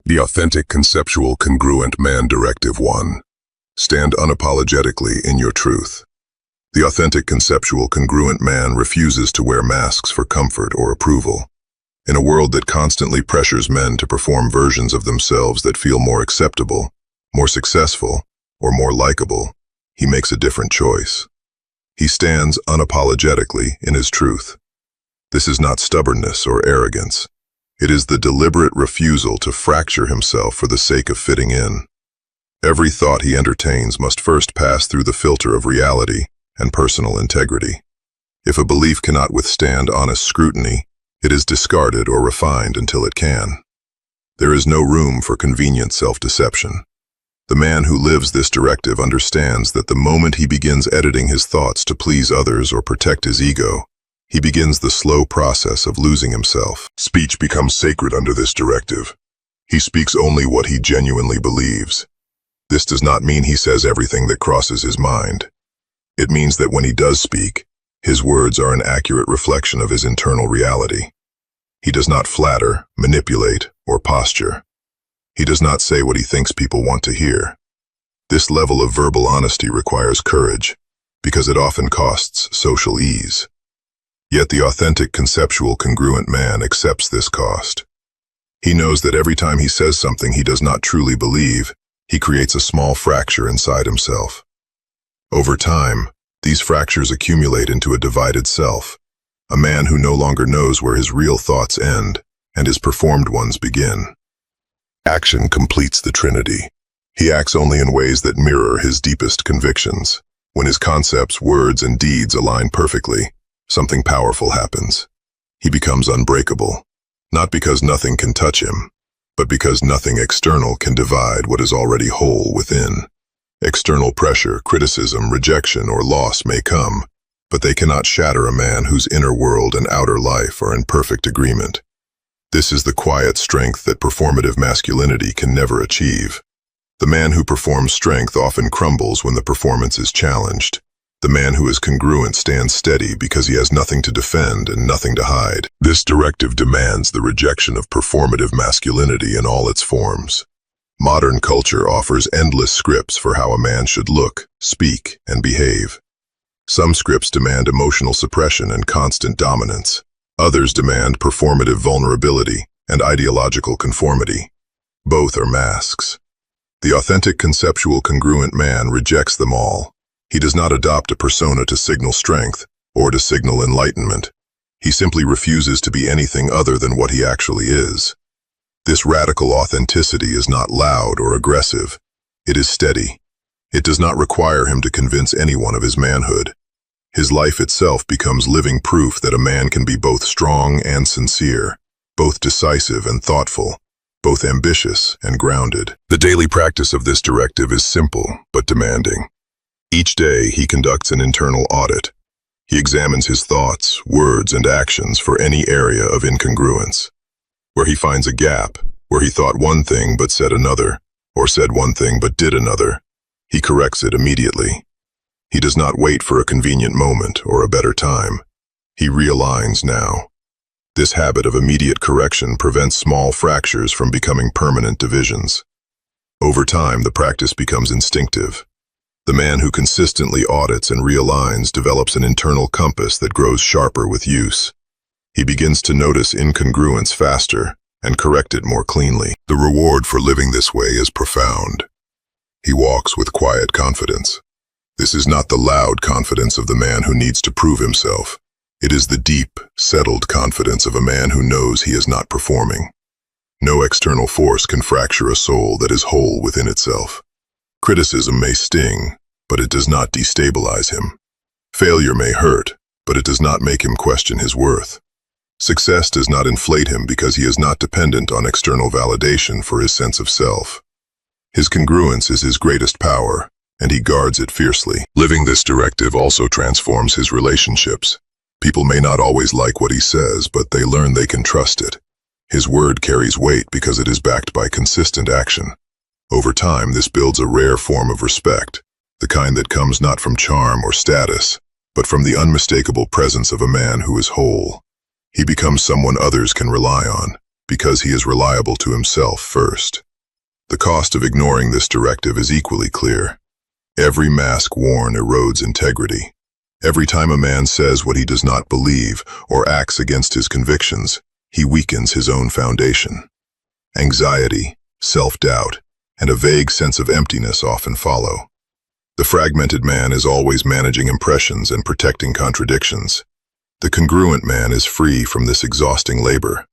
The Authentic Conceptual Congruent Man Directive 1. Stand unapologetically in your truth. The authentic conceptual congruent man refuses to wear masks for comfort or approval. In a world that constantly pressures men to perform versions of themselves that feel more acceptable, more successful, or more likable, he makes a different choice. He stands unapologetically in his truth. This is not stubbornness or arrogance. It is the deliberate refusal to fracture himself for the sake of fitting in. Every thought he entertains must first pass through the filter of reality and personal integrity. If a belief cannot withstand honest scrutiny, it is discarded or refined until it can. There is no room for convenient self-deception. The man who lives this directive understands that the moment he begins editing his thoughts to please others or protect his ego, he begins the slow process of losing himself. Speech becomes sacred under this directive. He speaks only what he genuinely believes. This does not mean he says everything that crosses his mind. It means that when he does speak, his words are an accurate reflection of his internal reality. He does not flatter, manipulate, or posture. He does not say what he thinks people want to hear. This level of verbal honesty requires courage, because it often costs social ease. Yet the authentic conceptual congruent man accepts this cost. He knows that every time he says something he does not truly believe, he creates a small fracture inside himself. Over time, these fractures accumulate into a divided self, a man who no longer knows where his real thoughts end and his performed ones begin. Action completes the trinity. He acts only in ways that mirror his deepest convictions. When his concepts, words, and deeds align perfectly, something powerful happens. He becomes unbreakable, not because nothing can touch him, but because nothing external can divide what is already whole within. External pressure, criticism, rejection, or loss may come, but they cannot shatter a man whose inner world and outer life are in perfect agreement. This is the quiet strength that performative masculinity can never achieve. The man who performs strength often crumbles when the performance is challenged. The man who is congruent stands steady because he has nothing to defend and nothing to hide. This directive demands the rejection of performative masculinity in all its forms. Modern culture offers endless scripts for how a man should look, speak, and behave. Some scripts demand emotional suppression and constant dominance. Others demand performative vulnerability and ideological conformity. Both are masks. The authentic conceptual congruent man rejects them all. He does not adopt a persona to signal strength or to signal enlightenment. He simply refuses to be anything other than what he actually is. This radical authenticity is not loud or aggressive. It is steady. It does not require him to convince anyone of his manhood. His life itself becomes living proof that a man can be both strong and sincere, both decisive and thoughtful, both ambitious and grounded. The daily practice of this directive is simple but demanding. Each day he conducts an internal audit. He examines his thoughts, words, and actions for any area of incongruence. Where he finds a gap, where he thought one thing but said another, or said one thing but did another, he corrects it immediately. He does not wait for a convenient moment or a better time. He realigns now. This habit of immediate correction prevents small fractures from becoming permanent divisions. Over time, the practice becomes instinctive. The man who consistently audits and realigns develops an internal compass that grows sharper with use. He begins to notice incongruence faster and correct it more cleanly. The reward for living this way is profound. He walks with quiet confidence. This is not the loud confidence of the man who needs to prove himself. It is the deep, settled confidence of a man who knows he is not performing. No external force can fracture a soul that is whole within itself. Criticism may sting, but it does not destabilize him. Failure may hurt, but it does not make him question his worth. Success does not inflate him because he is not dependent on external validation for his sense of self. His congruence is his greatest power, and he guards it fiercely. Living this directive also transforms his relationships. People may not always like what he says, but they learn they can trust it. His word carries weight because it is backed by consistent action. Over time, this builds a rare form of respect, the kind that comes not from charm or status, but from the unmistakable presence of a man who is whole. He becomes someone others can rely on, because he is reliable to himself first. The cost of ignoring this directive is equally clear. Every mask worn erodes integrity. Every time a man says what he does not believe or acts against his convictions, he weakens his own foundation. Anxiety, self-doubt, and a vague sense of emptiness often follow. The fragmented man is always managing impressions and protecting contradictions. The congruent man is free from this exhausting labor.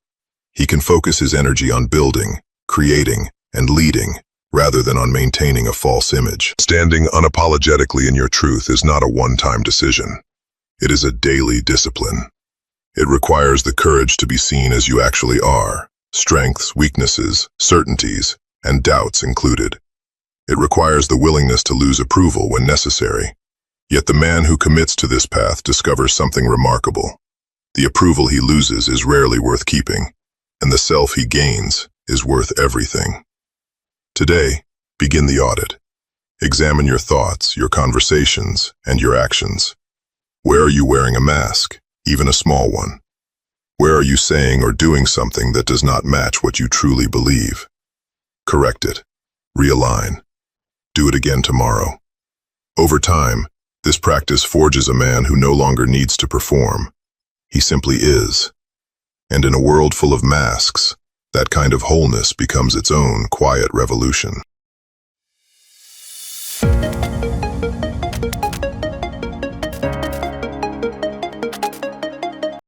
He can focus his energy on building, creating, and leading, rather than on maintaining a false image. Standing unapologetically in your truth is not a one-time decision. It is a daily discipline. It requires the courage to be seen as you actually are, strengths, weaknesses, certainties, and doubts included. It requires the willingness to lose approval when necessary. Yet the man who commits to this path discovers something remarkable. The approval he loses is rarely worth keeping, and the self he gains is worth everything. Today, begin the audit. Examine your thoughts, your conversations, and your actions. Where are you wearing a mask, even a small one? Where are you saying or doing something that does not match what you truly believe? Correct it. Realign. Do it again tomorrow. Over time, this practice forges a man who no longer needs to perform. He simply is. And in a world full of masks, that kind of wholeness becomes its own quiet revolution.